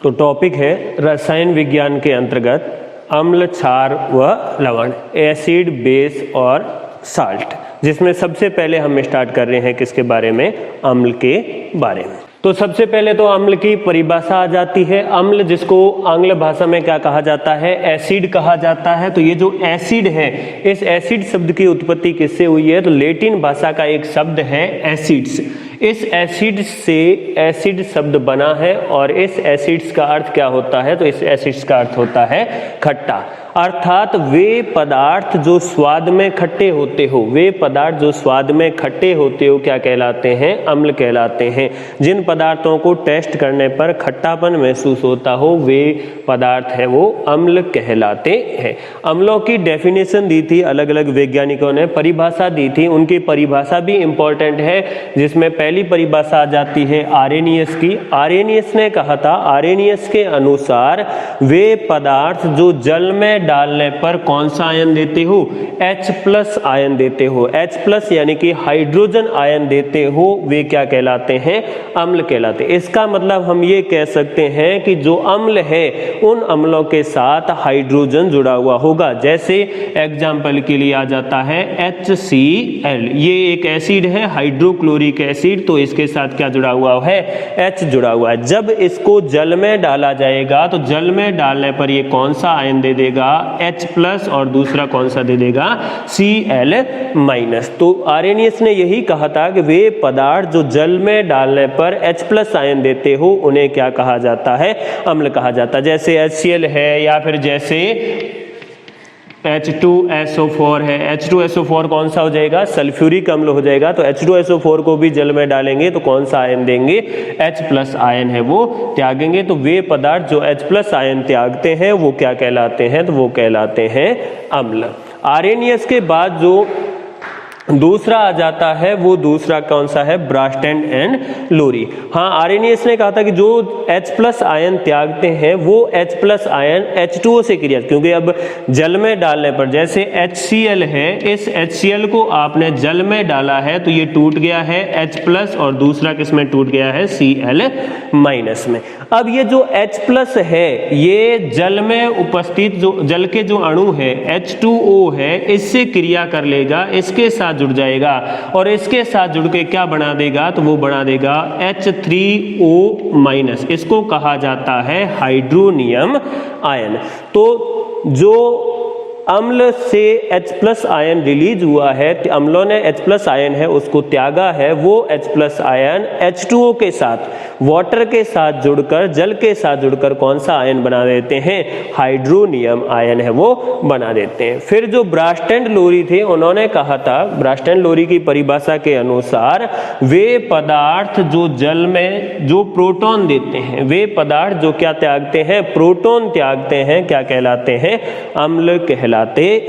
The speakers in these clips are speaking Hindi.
तो टॉपिक है रसायन विज्ञान के अंतर्गत अम्ल, क्षार व लवण, एसिड, बेस और साल्ट, जिसमें सबसे पहले हम स्टार्ट कर रहे हैं किसके बारे में, अम्ल के बारे में। तो सबसे पहले तो अम्ल की परिभाषा आ जाती है। अम्ल, जिसको आंग्ल भाषा में क्या कहा जाता है, एसिड कहा जाता है। तो ये जो एसिड है, इस एसिड शब्द की उत्पत्ति किससे हुई है, तो लैटिन भाषा का एक शब्द है एसिड्स। इस एसिड से एसिड शब्द बना है और इस एसिड्स का अर्थ क्या होता है, तो इस एसिड्स का अर्थ होता है खट्टा। अर्थात वे पदार्थ जो स्वाद में खट्टे होते हो, वे पदार्थ जो स्वाद में खट्टे होते हो क्या कहलाते हैं, अम्ल कहलाते हैं। जिन पदार्थों को टेस्ट करने पर खट्टापन महसूस होता हो, वे पदार्थ है वो अम्ल कहलाते हैं। अम्लों की डेफिनेशन दी थी अलग अलग वैज्ञानिकों ने, परिभाषा दी थी, उनकी परिभाषा भी इंपॉर्टेंट है, जिसमें पहली परिभाषा आ जाती है आरेनियस की। आरेनियस ने कहा था, आरेनियस के अनुसार वे पदार्थ जो जल में डालने पर कौन सा आयन देते हो, H+ आयन देते हो, H+ यानी कि हाइड्रोजन आयन देते हो, वे क्या कहलाते हैं, अम्ल कहलाते हैं। इसका मतलब हम ये कह सकते हैं कि जो अम्ल है उन अम्लों के साथ हाइड्रोजन जुड़ा हुआ होगा। जैसे एग्जाम्पल के लिए आ जाता है HCl, ये एक एसिड है, हाइड्रोक्लोरिक एसिड, तो इसके साथ क्या जुड़ा हुआ है, H जुड़ा हुआ है। जब इसको जल में डाला जाएगा तो जल में डालने पर ये कौन सा आयन दे देगा, H+ और दूसरा कौन सा दे देगा, Cl-। तो आरेनियस ने यही कहा था कि वे पदार्थ जो जल में डालने पर H+ आयन देते हो उन्हें क्या कहा जाता है, अम्ल कहा जाता है। जैसे HCl है या फिर जैसे H2SO4 है, H2SO4 कौन सा हो जाएगा, सल्फ्यूरिक अम्ल हो जाएगा। तो H2SO4 को भी जल में डालेंगे तो कौन सा आयन देंगे, H+ आयन है वो त्यागेंगे। तो वे पदार्थ जो H+ आयन त्यागते हैं वो क्या कहलाते हैं, तो वो कहलाते हैं अम्ल। आरेनियस के बाद जो दूसरा आ जाता है, वो दूसरा कौन सा है, ब्रास्टैंड एंड लोरी। हाँ, आरेनियस ने कहा था कि जो H+ आयन त्यागते हैं वो H+ आयन H2O से क्रिया, क्योंकि अब जल में डालने पर जैसे HCl है, इस HCl को आपने जल में डाला है तो ये टूट गया है H+ और दूसरा किसमें टूट गया है, Cl- में। अब ये जो H+ है ये जल में उपस्थित जो जल के जो अणु है H2O है, इससे क्रिया कर लेगा, इसके साथ जुड़ जाएगा और इसके साथ जुड़ के क्या बना देगा, तो वो बना देगा H3O-। इसको कहा जाता है हाइड्रोनियम आयन। तो जो अम्ल से H+ आयन रिलीज हुआ है, अम्लों ने H+ आयन है उसको त्यागा है, वो H+ आयन H2O के साथ, वाटर के साथ जुड़कर, जल के साथ जुड़कर कौन सा आयन बना देते हैं, हाइड्रोनियम आयन है वो बना देते हैं। फिर जो ब्रास्टैंड लोरी थे उन्होंने कहा था, ब्रास्टैंड लोरी की परिभाषा के अनुसार वे पदार्थ जो जल में जो प्रोटॉन देते हैं, वे पदार्थ जो क्या त्यागते हैं, प्रोटॉन त्यागते हैं, क्या कहलाते हैं, अम्ल कहलाते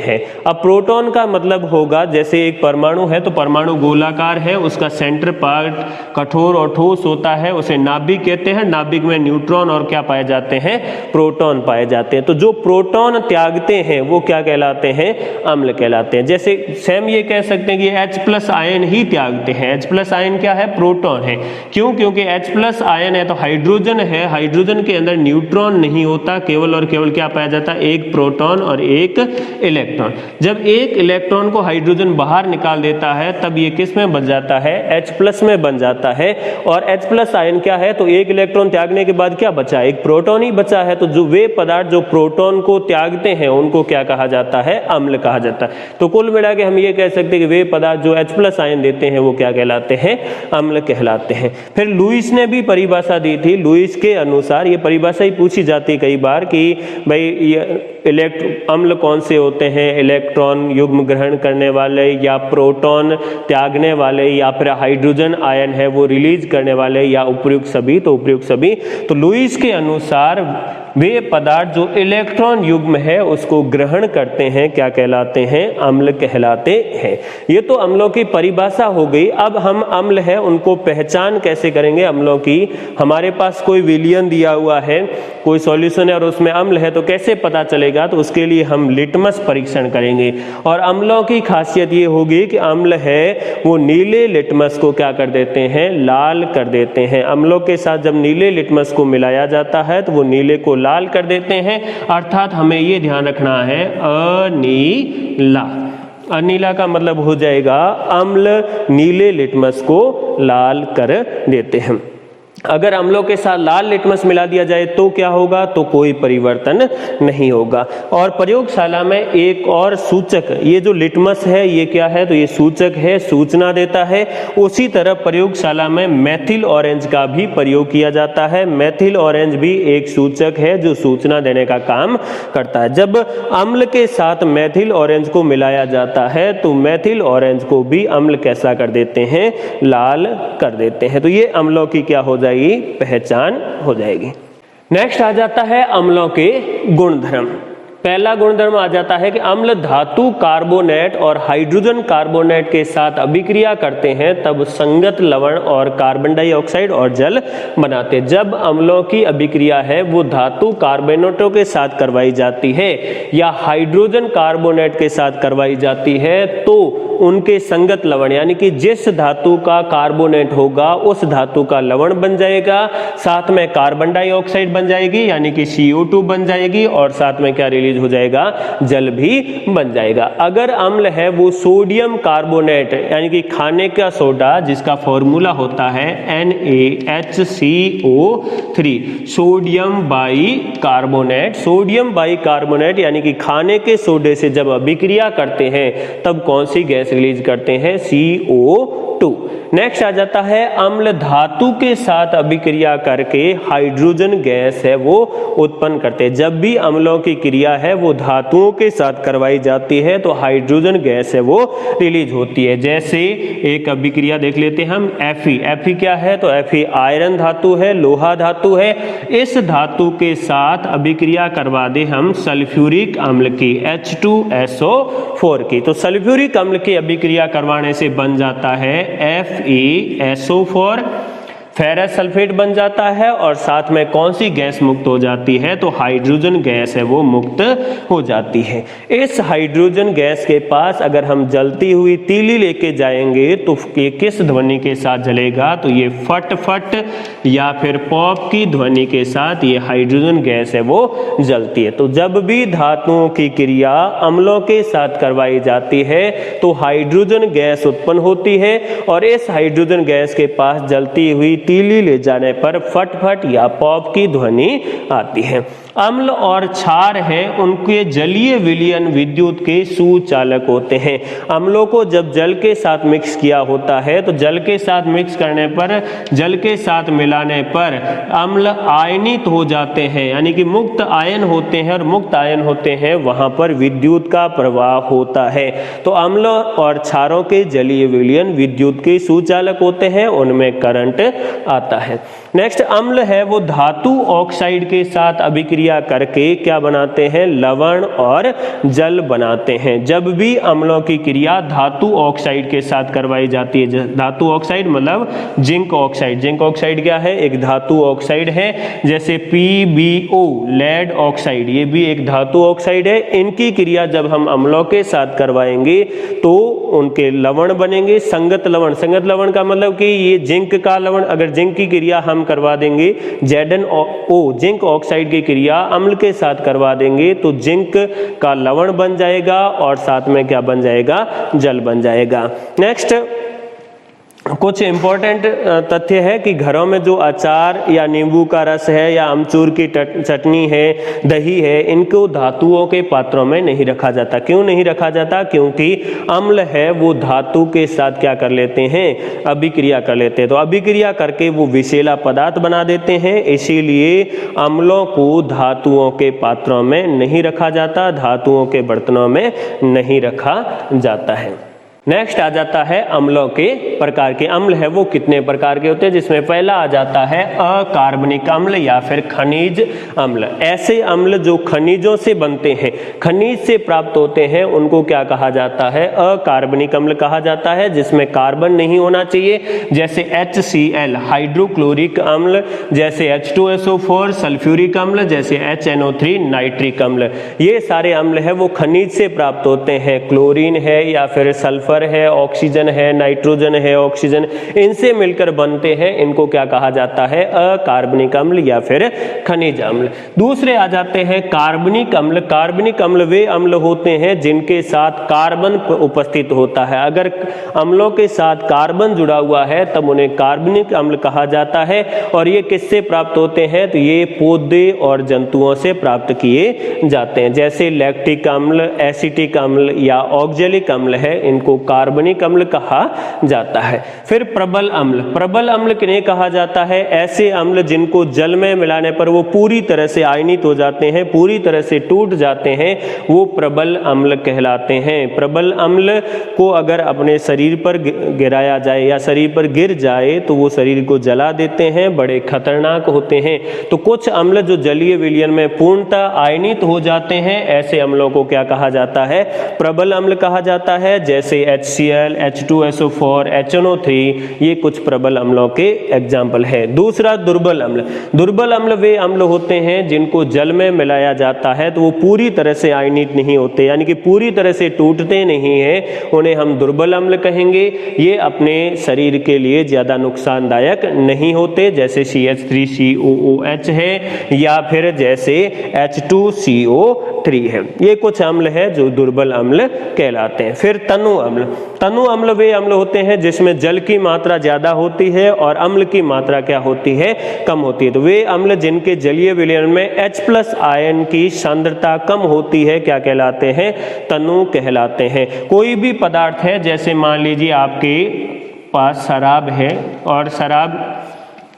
हैं। अब प्रोटॉन का मतलब होगा, जैसे एक परमाणु है तो परमाणु गोलाकार है, उसका सेंटर पार्ट कठोर और ठोस होता है, उसे नाभिक कहते हैं। नाभिक में न्यूट्रॉन और क्या पाए जाते हैं, प्रोटॉन पाए जाते हैं। तो जो प्रोटॉन त्यागते हैं वो क्या कहलाते हैं, अम्ल कहलाते हैं। जैसे सेम ये कह सकते हैं कि H+ आयन ही त्यागते हैं। H+ आयन क्या है, प्रोटॉन है। क्यों, क्योंकि H+ आयन है तो हाइड्रोजन है, हाइड्रोजन के अंदर न्यूट्रॉन नहीं होता, केवल और केवल क्या पाया जाता है, एक प्रोटॉन और एक इलेक्ट्रॉन। जब एक इलेक्ट्रॉन को हाइड्रोजन बाहर निकाल देता है तब ये किस में बन जाता है, H+ में बन जाता है। और H+ आयन क्या है, तो एक इलेक्ट्रॉन त्यागने के बाद क्या बचा, एक प्रोटॉन ही बचा है। तो जो वे पदार्थ जो प्रोटॉन को त्यागते हैं उनको क्या कहा जाता है, अम्ल कहा जाता है। तो कुल मिला के हम ये कह सकते हैं कि वे पदार्थ जो H+ आयन देते हैं वो क्या कहलाते हैं, अम्ल कहलाते हैं। फिर लुईस ने भी परिभाषा दी थी। लुईस के अनुसार, ये परिभाषा ही पूछी जाती है कई बार कि भाई ये अम्ल कौन से होते हैं, इलेक्ट्रॉन युग्म ग्रहण करने वाले या प्रोटॉन त्यागने वाले या फिर हाइड्रोजन आयन है वो रिलीज करने वाले या उपयुक्त सभी, तो उपयुक्त सभी। तो लुईस के अनुसार वे पदार्थ जो इलेक्ट्रॉन युग्म है उसको ग्रहण करते हैं क्या कहलाते हैं? अम्ल कहलाते हैं। ये तो अम्लों की परिभाषा हो गई। अब हम अम्ल है उनको पहचान कैसे करेंगे अम्लों की? हमारे पास कोई विलयन दिया हुआ है, कोई सॉल्यूशन है और उसमें अम्ल है, तो कैसे पता चलेगा? तो उसके लिए हम लिटमस परीक्षण करेंगे। और अम्लों की खासियत ये होगी कि अम्ल है वो नीले लिटमस को क्या कर देते हैं? लाल कर देते हैं। अम्लों के साथ जब नीले लिटमस को मिलाया जाता है तो वो नीले को लाल कर देते हैं, अर्थात हमें ये ध्यान रखना है अनीला। अनीला का मतलब हो जाएगा अम्ल नीले लिटमस को लाल कर देते हैं। अगर अम्लों के साथ लाल लिटमस मिला दिया जाए तो क्या होगा? तो कोई परिवर्तन नहीं होगा। और प्रयोगशाला में एक और सूचक, ये जो लिटमस है ये क्या है? तो ये सूचक है, सूचना देता है। उसी तरह प्रयोगशाला में मेथिल ऑरेंज का भी प्रयोग किया जाता है। मेथिल ऑरेंज भी एक सूचक है जो सूचना देने का काम करता है। जब अम्ल के साथ मेथिल ऑरेंज को मिलाया जाता है तो मेथिल ऑरेंज को भी अम्ल कैसा कर देते हैं? लाल कर देते हैं। तो ये अम्लों की क्या हो जाएगी? पहचान हो जाएगी। नेक्स्ट आ जाता है अम्लों के गुणधर्म। पहला गुणधर्म आ जाता है कि अम्ल धातु कार्बोनेट और हाइड्रोजन कार्बोनेट के साथ अभिक्रिया करते हैं तब संगत लवण और कार्बन डाइऑक्साइड और जल बनाते हैं। जब अम्लों की अभिक्रिया है वो धातु कार्बोनेटों के साथ करवाई जाती है या हाइड्रोजन कार्बोनेट के साथ करवाई जाती है तो उनके संगत लवण यानी कि जिस धातु का कार्बोनेट होगा उस धातु का लवण बन जाएगा, साथ में कार्बन डाइऑक्साइड बन जाएगी यानी कि CO2 बन जाएगी और साथ में क्या रिलीज हो जाएगा? जल भी बन जाएगा। अगर अम्ल है वो सोडियम कार्बोनेट यानी कि खाने का सोडा जिसका फॉर्मूला होता है NaHCO3, sodium by carbonate, sodium by carbonate यानी कि खाने के सोडे से जब अभिक्रिया करते हैं तब कौन सी गैस रिलीज करते हैं? CO2। नेक्स्ट आ जाता है अम्ल धातु के साथ अभिक्रिया करके हाइड्रोजन गैस है वो उत्पन्न करते हैं। जब भी अम्लों की क्रिया है वो धातुओं के साथ करवाई जाती है तो हाइड्रोजन गैस है वो रिलीज होती है। जैसे एक अभिक्रिया देख लेते हैं हम Fe क्या है? तो Fe आयरन धातु है, लोहा धातु है। इस धातु के साथ अभिक्रिया करवा दे हम सल्फ्यूरिक अम्ल की H2SO4 की, तो सल्फ्यूरिक अम्ल की अभिक्रिया करवाने से बन जाता है FeSO4, फेरस सल्फेट बन जाता है और साथ में कौन सी गैस मुक्त हो जाती है? तो हाइड्रोजन गैस है वो मुक्त हो जाती है। इस हाइड्रोजन गैस के पास अगर हम जलती हुई तीली लेके जाएंगे तो ये किस ध्वनि के साथ जलेगा? तो ये फट फट या फिर पॉप की ध्वनि के साथ ये हाइड्रोजन गैस है वो जलती है। तो जब भी धातुओं की क्रिया अम्लों के साथ करवाई जाती है तो हाइड्रोजन गैस उत्पन्न होती है और इस हाइड्रोजन गैस के पास जलती हुई तीली ले जाने पर फट फट या पॉप की ध्वनि आती है। अम्ल और क्षार है उनके जलीय विलयन विद्युत के सुचालक होते हैं। अम्लों को जब जल के साथ मिक्स किया होता है तो जल के साथ मिक्स करने पर, जल के साथ मिलाने पर अम्ल आयनित हो जाते हैं यानी कि मुक्त आयन होते हैं और मुक्त आयन होते हैं वहां पर विद्युत का प्रवाह होता है। तो अम्ल और क्षारों के जलीय विलयन विद्युत के सुचालक होते हैं, उनमें करंट आता है। नेक्स्ट अम्ल है वो धातु ऑक्साइड के साथ अभिक्रिया करके क्या बनाते हैं? लवण और जल बनाते हैं। जब भी अम्लों की क्रिया धातु ऑक्साइड के साथ करवाई जाती है, धातु ऑक्साइड मतलब जिंक ऑक्साइड, जिंक ऑक्साइड क्या है? एक धातु ऑक्साइड है। जैसे PbO लेड ऑक्साइड, ये भी एक धातु ऑक्साइड है। इनकी क्रिया जब हम अम्लों के साथ करवाएंगे तो उनके लवण बनेंगे, संगत लवण। संगत लवण का मतलब कि ये जिंक का लवण, अगर जिंक की क्रिया हम करवा देंगे ZnO जिंक ऑक्साइड की क्रिया अम्ल के साथ करवा देंगे तो जिंक का लवण बन जाएगा और साथ में क्या बन जाएगा? जल बन जाएगा। नेक्स्ट कुछ इंपॉर्टेंट तथ्य है कि घरों में जो अचार या नींबू का रस है या अमचूर की चटनी है, दही है, इनको धातुओं के पात्रों में नहीं रखा जाता। क्यों नहीं रखा जाता? क्योंकि अम्ल है वो धातु के साथ क्या कर लेते हैं? अभिक्रिया कर लेते हैं। तो अभिक्रिया करके वो विषैला पदार्थ बना देते हैं, इसीलिए अम्लों को धातुओं के पात्रों में नहीं रखा जाता, धातुओं के बर्तनों में नहीं रखा जाता है। नेक्स्ट आ जाता है अम्लों के प्रकार के। अम्ल है वो कितने प्रकार के होते हैं, जिसमें पहला आ जाता है अकार्बनिक अम्ल या फिर खनिज अम्ल। ऐसे अम्ल जो खनिजों से बनते हैं, खनिज से प्राप्त होते हैं, उनको क्या कहा जाता है, अकार्बनिक अम्ल कहा जाता है, जिसमें कार्बन नहीं होना चाहिए, जैसे HCl हाइड्रोक्लोरिक अम्ल, जैसे H2SO4 सल्फ्यूरिक अम्ल, जैसे HNO3 नाइट्रिक अम्ल। ये सारे अम्ल है वो खनिज से प्राप्त होते हैं, क्लोरीन है या फिर सल्फर है, ऑक्सीजन है, नाइट्रोजन है, ऑक्सीजन, इनसे मिलकर बनते हैं। इनको क्या कहा जाता है, अकार्बनिक अम्ल या फिर खनिज अम्ल। दूसरे आ जाते हैं कार्बनिक अम्ल। कार्बनिक अम्ल वे अम्ल होते हैं जिनके साथ कार्बन उपस्थित होता है। अगर अम्लों के साथ कार्बन जुड़ा हुआ है तब उन्हें कार्बनिक अम्ल कहा जाता है। और ये किससे प्राप्त होते हैं, तो ये पौधे और जंतुओं से प्राप्त किए जाते हैं, जैसे लैक्टिक अम्ल, एसिटिक अम्ल या ऑक्जेलिक अम्ल है, इनको कार्बनिक अम्ल कहा जाता है। फिर प्रबल अम्ल। प्रबल अम्ल किन्हें कहा जाता है, ऐसे अम्ल जिनको जल में मिलाने पर वो पूरी तरह से आयनित हो जाते हैं, पूरी तरह से टूट जाते हैं, वो प्रबल अम्ल कहलाते हैं। प्रबल अम्ल को अगर अपने शरीर पर गिराया जाए या शरीर पर गिर जाए तो वो शरीर को जला देते हैं, बड़े खतरनाक होते हैं। तो कुछ अम्ल जो जलीय विलयन में पूर्णतः आयनित हो जाते हैं, ऐसे अम्लों को क्या कहा जाता है, प्रबल अम्ल कहा जाता है, जैसे HCl, H2SO4, HNO3, ये कुछ प्रबल अम्लों के एग्जाम्पल है। दूसरा दुर्बल अम्ल। दुर्बल अम्ल वे अम्ल होते हैं जिनको जल में मिलाया जाता है तो वो पूरी तरह से आयनित नहीं होते, यानी कि पूरी तरह से टूटते नहीं है, उन्हें हम दुर्बल अम्ल कहेंगे। ये अपने शरीर के लिए ज्यादा नुकसानदायक नहीं होते, जैसे CH3COOH है या फिर जैसे H2CO3 है। ये कुछ अम्ल है जो दुर्बल अम्ल कहलाते हैं। फिर तनु अम्ल। तनु अम्ल वे अम्ल होते हैं जिसमें जल की मात्रा ज्यादा होती है और अम्ल की मात्रा क्या होती है, कम होती है। तो वे अम्ल जिनके जलीय विलयन में H+ आयन की सांद्रता कम होती है, क्या कहलाते हैं, तनु कहलाते हैं। कोई भी पदार्थ है, जैसे मान लीजिए आपके पास शराब है और शराब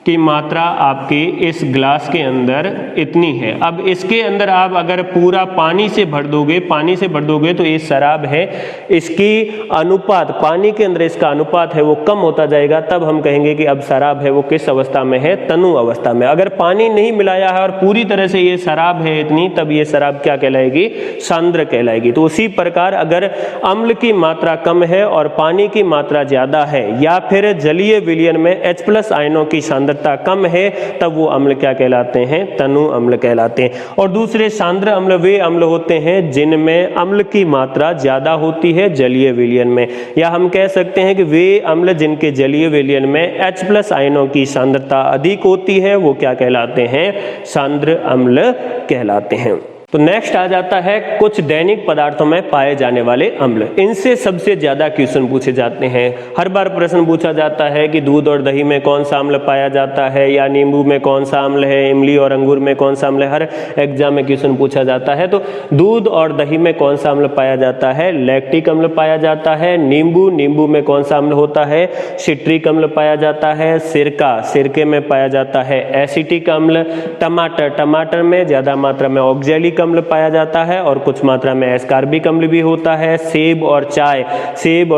की मात्रा आपके इस ग्लास के अंदर इतनी है। अब इसके अंदर आप अगर पूरा पानी से भर दोगे तो ये शराब है, इसकी अनुपात, पानी के अंदर इसका अनुपात है वो कम होता जाएगा, तब हम कहेंगे कि अब शराब है वो किस अवस्था में है, तनु अवस्था में। अगर पानी नहीं मिलाया है और पूरी तरह से ये शराब है इतनी, तब ये शराब क्या कहलाएगी, सांद्र कहलाएगी। तो उसी प्रकार अगर अम्ल की मात्रा कम है और पानी की मात्रा ज्यादा है या फिर जलीय विलयन में H+ आयनों की सांद्रता कम है, तब वो अम्ल क्या कहलाते हैं, तनु अम्ल कहलाते हैं। और दूसरे सांद्र अम्ल वे अम्ल होते हैं जिनमें अम्ल की मात्रा ज्यादा होती है जलीय विलयन में, या हम कह सकते हैं कि वे अम्ल जिनके जलीय विलयन में H+ आयनों की सांद्रता अधिक होती है, वो क्या कहलाते हैं, सांद्र अम्ल कहलाते हैं। तो नेक्स्ट आ जाता है कुछ दैनिक पदार्थों में पाए जाने वाले अम्ल। इनसे सबसे ज्यादा क्वेश्चन पूछे जाते हैं। हर बार प्रश्न पूछा जाता है कि दूध और दही में कौन सा अम्ल पाया जाता है, या नींबू में कौन सा अम्ल है, इमली और अंगूर में कौन सा अम्ल है। हर एग्जाम में क्वेश्चन पूछा जाता है। तो दूध और दही में कौन सा अम्ल पाया जाता है, लैक्टिक अम्ल पाया जाता है। नींबू में कौन सा अम्ल होता है, सिट्रिक अम्ल पाया जाता है। सिरके में पाया जाता है एसिटिक अम्ल। टमाटर में ज्यादा मात्रा में ऑक्जेलिक अम्ल पाया जाता है और कुछ मात्रा में एस्कार्बिक अम्ल भी होता है। सेब और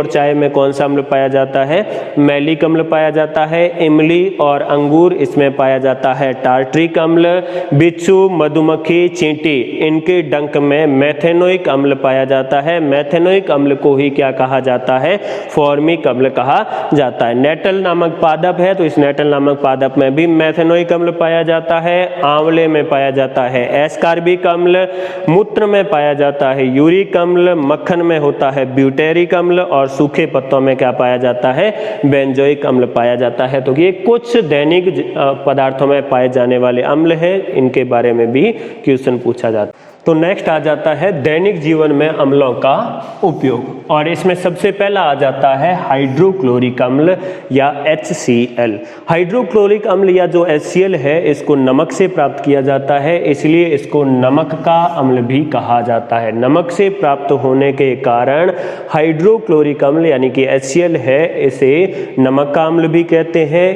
चाय में कौन सा अम्ल पाया जाता है, मैलिक अम्ल पाया जाता है। इमली और अंगूर, इसमें पाया जाता है टार्ट्रिक अम्ल। बिच्छू, मधुमक्खी, चींटी, इनके डंक में मेथेनोइक अम्ल पाया जाता है। मेथेनोइक अम्ल को ही क्या कहा जाता है, फॉर्मिक अम्ल कहा जाता है। नेटल नामक पादप है, तो इस नेटल नामक पादप में भी मेथेनोइक अम्ल पाया जाता है। आंवले में पाया जाता है एस्कार्बिक अम्ल। मूत्र में पाया जाता है यूरिक अम्ल। मक्खन में होता है ब्यूटेरिक अम्ल और सूखे पत्तों में क्या पाया जाता है, बेंजोइक अम्ल पाया जाता है। तो ये कुछ दैनिक पदार्थों में पाए जाने वाले अम्ल है, इनके बारे में भी क्वेश्चन पूछा जाता है। तो नेक्स्ट आ जाता है दैनिक जीवन में अम्लों का उपयोग, और इसमें सबसे पहला आ जाता है हाइड्रोक्लोरिक अम्ल या HCl। हाइड्रोक्लोरिक अम्ल या जो HCl है, इसको नमक से प्राप्त किया जाता है, इसलिए इसको नमक का अम्ल भी कहा जाता है। नमक से प्राप्त होने के कारण हाइड्रोक्लोरिक अम्ल यानी कि HCl है, इसे नमक का अम्ल भी कहते हैं।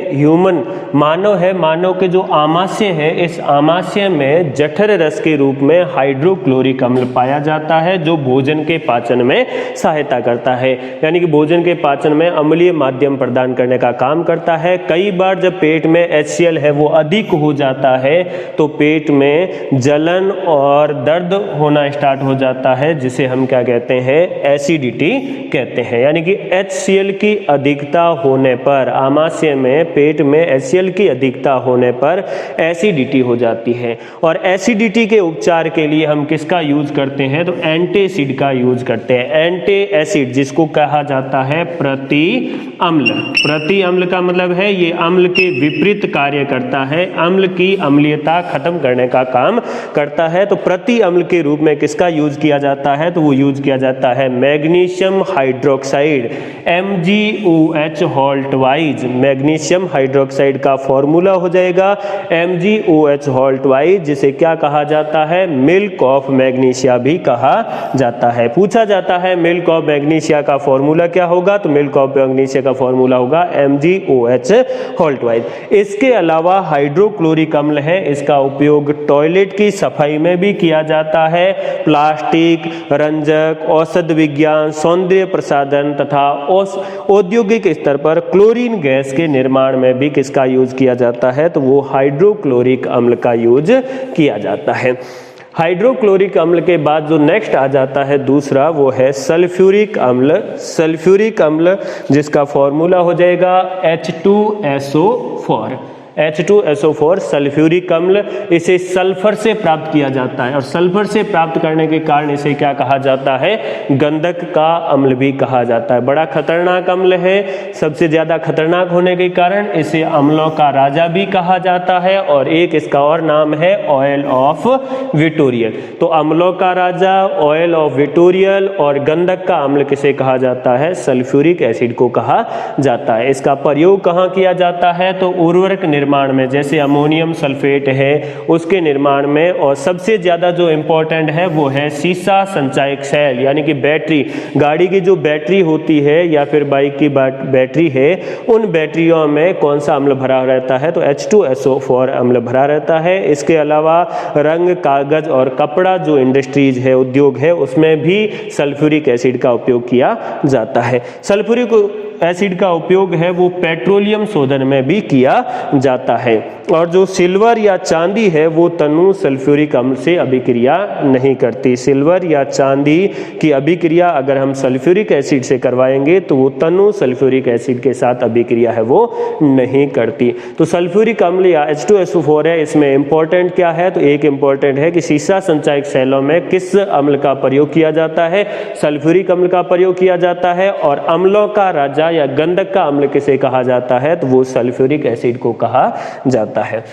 मानव के जो आमाशय है, इस आमाशय में जठर रस के रूप में हाइड्रोक्लोरिक अम्ल पाया जाता है जो भोजन के पाचन में सहायता करता है, यानी कि भोजन के पाचन में अम्लीय माध्यम प्रदान करने का काम करता है। कई बार जब पेट में HCl है वो अधिक हो जाता है तो पेट में जलन और दर्द होना स्टार्ट हो जाता है, जिसे हम क्या कहते हैं, एसिडिटी कहते हैं। यानी कि HCl की अधिकता होने पर, आमाशय में पेट में HCl की अधिकता होने पर एसिडिटी हो जाती है। और एसिडिटी के उपचार के लिए हम किसका यूज करते हैं, तो एंटासिड का यूज करते हैं। एंटी एसिड जिसको कहा जाता है प्रति अम्ल। प्रति अम्ल का मतलब है ये अम्ल के विपरीत कार्य करता है, अम्ल की अम्लीयता खत्म करने का काम करता है। तो प्रति अम्ल के रूप में किसका यूज किया जाता है, तो वो यूज किया जाता है magnesium hydroxide, MgOH halt wise. Magnesium hydroxide का फॉर्मूला हो जाएगा MgOH हॉल्ट वाइज, जिसे क्या कहा जाता है, मिल्क ऑफ मैग्नीशिया भी कहा जाता है। पूछा जाता है मिल्क ऑफ मैग्नीशिया का फॉर्मूला क्या होगा, तो मिल्क ऑफ मैग्नीशिया का फॉर्मूला होगा MgOH हॉल्ट वाइज। इसके अलावा हाइड्रोक्लोरिक अम्ल है, इसका उपयोग टॉयलेट की सफाई में भी किया जाता है। प्लास्टिक, रंजक, औषध विज्ञान, सौंदर्य प्रसाधन तथा औद्योगिक स्तर पर क्लोरीन गैस के निर्माण में भी किसका यूज किया जाता है, तो वो हाइड्रोक्लोरिक अम्ल का यूज किया जाता है। हाइड्रोक्लोरिक अम्ल के बाद जो नेक्स्ट आ जाता है दूसरा, वो है सल्फ्यूरिक अम्ल। सल्फ्यूरिक अम्ल जिसका फॉर्मूला हो जाएगा H2SO4। H2SO4 सल्फ्यूरिक अम्ल, इसे सल्फर से प्राप्त किया जाता है और सल्फर से प्राप्त करने के कारण इसे क्या कहा जाता है, गंधक का अम्ल भी कहा जाता है। बड़ा खतरनाक अम्ल है, सबसे ज्यादा खतरनाक होने के कारण इसे अम्लों का राजा भी कहा जाता है और एक इसका और नाम है ऑयल ऑफ विटोरियल। तो अम्लों का राजा, ऑयल ऑफ विटोरियल और गंधक का अम्ल किसे कहा जाता है, सल्फ्यूरिक एसिड को कहा जाता है। इसका प्रयोग कहाँ किया जाता है, तो उर्वरक निर्माण में, जैसे अमोनियम सल्फेट है उसके निर्माण में। और सबसे ज्यादा जो इंपॉर्टेंट है वो है सीसा संचायक सेल, यानी कि बैटरी, गाड़ी की जो बैटरी होती है या फिर बाइक की बैटरी है, उन बैटरियों में कौन सा अम्ल भरा रहता है, तो H2SO4 अम्ल भरा रहता है। इसके अलावा रंग, कागज और कपड़ा जो इंडस्ट्रीज है, उद्योग है, उसमें भी सल्फ्यूरिक एसिड का उपयोग किया जाता है। सल्फ्यूरिक एसिड का उपयोग है वो पेट्रोलियम शोधन में भी किया जाता है। और जो सिल्वर या चांदी है वो तनु सल्फ्यूरिक अम्ल से अभिक्रिया नहीं करती। सिल्वर या चांदी की अभिक्रिया अगर हम सल्फ्यूरिक एसिड से करवाएंगे तो वो तनु सल्फ्यूरिक एसिड के साथ अभिक्रिया है वो नहीं करती। तो सल्फ्यूरिक अम्ल या H2SO4 है, इसमें इंपॉर्टेंट क्या है, तो एक इंपॉर्टेंट है कि सीसा संचायक सेलों में किस अम्ल का प्रयोग किया जाता है, सल्फ्यूरिक अम्ल का प्रयोग किया जाता है। और अम्लों का राजा या गंधक का अम्ल किसे कहा जाता है, तो वो सल्फ्यूरिक एसिड को कहा जाता है।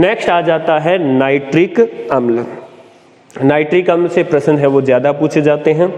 नेक्स्ट आ जाता है नाइट्रिक अम्ल। नाइट्रिक अम्ल से प्रश्न है वो ज्यादा पूछे जाते हैं।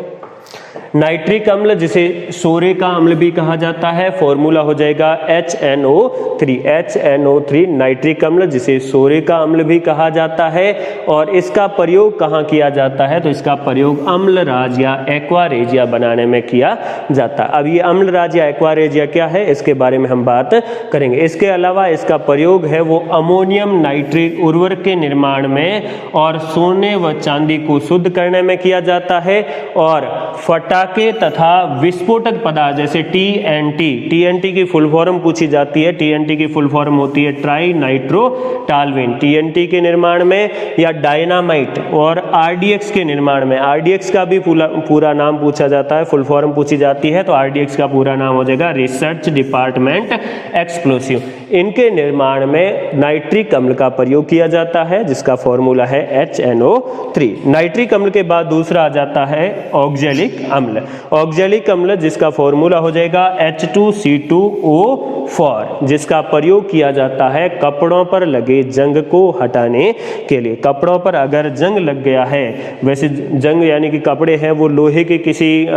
नाइट्रिक अम्ल जिसे सोरे का अम्ल भी कहा जाता है, फॉर्मूला हो जाएगा HNO3 नाइट्रिक अम्ल जिसे सोरे का अम्ल भी कहा जाता है। और इसका प्रयोग कहाँ किया जाता है, तो इसका प्रयोग अम्लराज या एक्वारेजिया बनाने में किया जाता है। अब ये अम्लराज या एक्वारेजिया क्या है, इसके बारे में हम बात करेंगे। इसके अलावा इसका प्रयोग है वो अमोनियम नाइट्रेट उर्वरक के निर्माण में और सोने व चांदी को शुद्ध करने में किया जाता है। और फटाके तथा विस्फोटक पदार्थ जैसे TNT की फुल फॉर्म पूछी जाती है। TNT की फुल फॉर्म होती है ट्राई नाइट्रो टालविन, TNT के निर्माण में, या डायनामाइट और RDX के निर्माण में। RDX का भी पूरा नाम पूछा जाता है, फुल फॉर्म पूछी जाती है, तो RDX का पूरा नाम हो जाएगा रिसर्च डिपार्टमेंट एक्सप्लोसिव। इनके निर्माण में नाइट्रिक अम्ल का प्रयोग किया जाता है जिसका फॉर्मूला है HNO3। नाइट्रिक अम्ल के बाद दूसरा आ जाता है ऑक्जेलिक अम्ल। ऑक्जेलिक अम्ल जिसका फॉर्मूला हो जाएगा H2C2O4, जिसका प्रयोग किया जाता है कपड़ों पर लगे जंग को हटाने के लिए। कपड़ों पर अगर जंग लग गया है, वैसे जंग यानी कि कपड़े हैं वो लोहे के किसी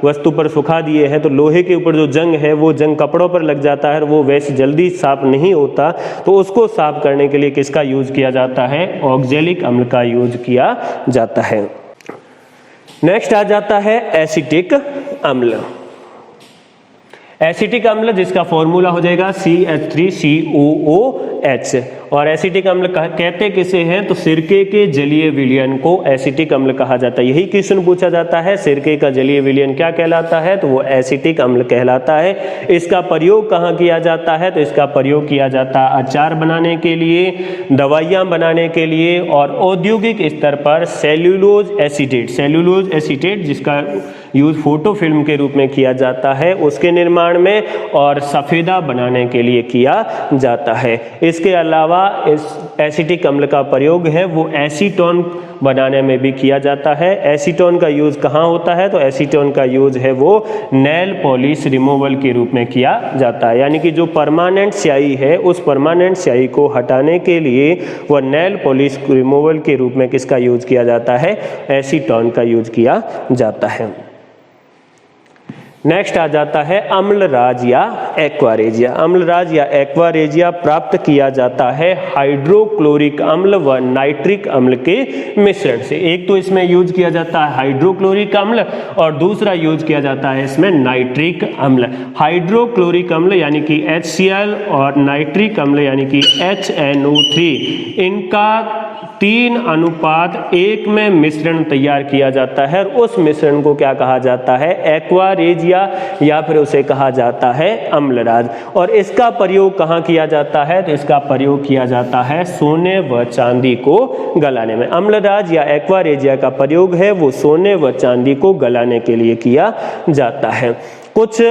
वस्तु पर सुखा दिए हैं, तो लोहे के ऊपर जो जंग है वो जंग कपड़ों पर लग जाता है, वो वैसे जल्दी साफ नहीं होता, तो उसको साफ करने के लिए किसका यूज किया जाता है, ऑक्जेलिक अम्ल का यूज किया जाता है। नेक्स्ट आ जाता है एसिटिक अम्ल। एसिटिक अम्ल जिसका फॉर्मूला हो जाएगा CH3COOH। और एसिटिक अम्ल कहते किसे हैं, तो सिरके के जलीय विलयन को एसिटिक अम्ल कहा जाता है। यही क्वेश्चन पूछा जाता है, सिरके का जलीय विलयन क्या कहलाता है, तो वो एसिटिक अम्ल कहलाता है। इसका प्रयोग कहाँ किया जाता है, तो इसका प्रयोग किया जाता है अचार बनाने के लिए, दवाइयाँ बनाने के लिए और औद्योगिक स्तर पर सेल्यूलोज एसीटेट जिसका यूज फोटो फिल्म के रूप में किया जाता है उसके निर्माण में, और सफेदा बनाने के लिए किया जाता है। इसके अलावा इस एसिटिक अम्ल का प्रयोग है वो एसीटोन बनाने में भी किया जाता है। एसीटोन का यूज कहाँ होता है, तो एसीटोन का यूज है वो नेल पॉलिश रिमूवल के रूप में किया जाता है, यानी कि जो परमानेंट स्याही है उस परमानेंट स्याही को हटाने के लिए वह नेल पॉलिश रिमूवल के रूप में किसका यूज किया जाता है, एसीटोन का यूज किया जाता है। नेक्स्ट आ जाता है अम्लराज या एक्वारेजिया। अम्लराज या एक्वारेजिया प्राप्त किया जाता है हाइड्रोक्लोरिक अम्ल व नाइट्रिक अम्ल के मिश्रण से। एक तो इसमें यूज किया जाता है हाइड्रोक्लोरिक अम्ल और दूसरा यूज किया जाता है इसमें नाइट्रिक अम्ल। हाइड्रोक्लोरिक अम्ल यानी कि HCl और नाइट्रिक अम्ल यानी कि HNO3, इनका 3:1 में मिश्रण तैयार किया जाता है और उस मिश्रण को क्या कहा जाता है, एक्वारेजिया या फिर उसे कहा जाता है अम्लराज। और इसका प्रयोग कहाँ किया जाता है, तो इसका प्रयोग किया जाता है सोने व चांदी को गलाने में। अम्लराज या एक्वारेजिया का प्रयोग है वो सोने व चांदी को गलाने के लिए किया जाता है। कुछ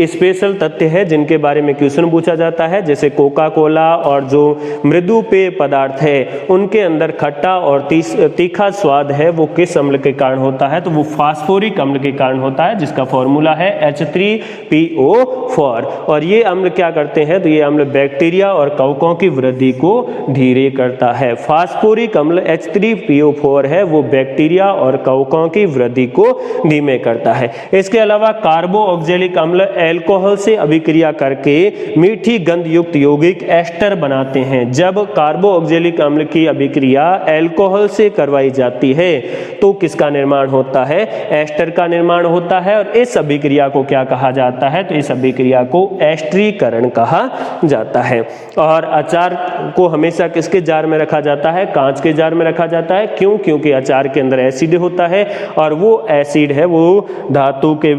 स्पेशल तथ्य है जिनके बारे में क्वेश्चन पूछा जाता है, जैसे कोका कोला और जो मृदु पेय पदार्थ है उनके अंदर खट्टा और तीखा स्वाद है वो किस अम्ल के कारण होता है, तो वो फास्फोरिक अम्ल के कारण होता है जिसका फॉर्मूला है H3PO4। और ये अम्ल क्या करते हैं, तो ये अम्ल बैक्टीरिया और कवकों की वृद्धि को धीरे करता है। फास्फोरिक अम्ल H3PO4 है वो बैक्टीरिया और कवकों की वृद्धि को धीमे करता है। इसके अलावा कार्बोऑक्जेलिक अम्ल एल्कोहल से अभिक्रिया करके मीठी गंध युक्त यौगिक एस्टर बनाते हैं। जब कार्बोऑक्जेलिक अम्ल की अभिक्रिया एल्कोहल से करवाई जाती है तो किसका निर्माण होता है, एस्टर का निर्माण होता है। और इस अभिक्रिया को क्या कहा जाता है, तो इस अभिक्रिया को एस्टरीकरण कहा जाता है। और अचार को हमेशा किसके जार में रखा जाता है, कांच के जार में रखा जाता है। क्यों, क्योंकि अचार के अंदर एसिड होता है और वो एसिड है वो धातु के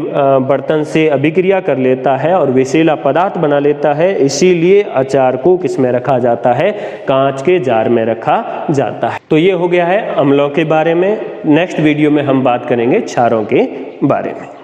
बर्तन से अभिक्रिया कर लेता है और विषैला पदार्थ बना लेता है, इसीलिए अचार को किसमें रखा जाता है, कांच के जार में रखा जाता है। तो ये हो गया है अम्लों के बारे में। नेक्स्ट वीडियो में हम बात करेंगे क्षारों के बारे में।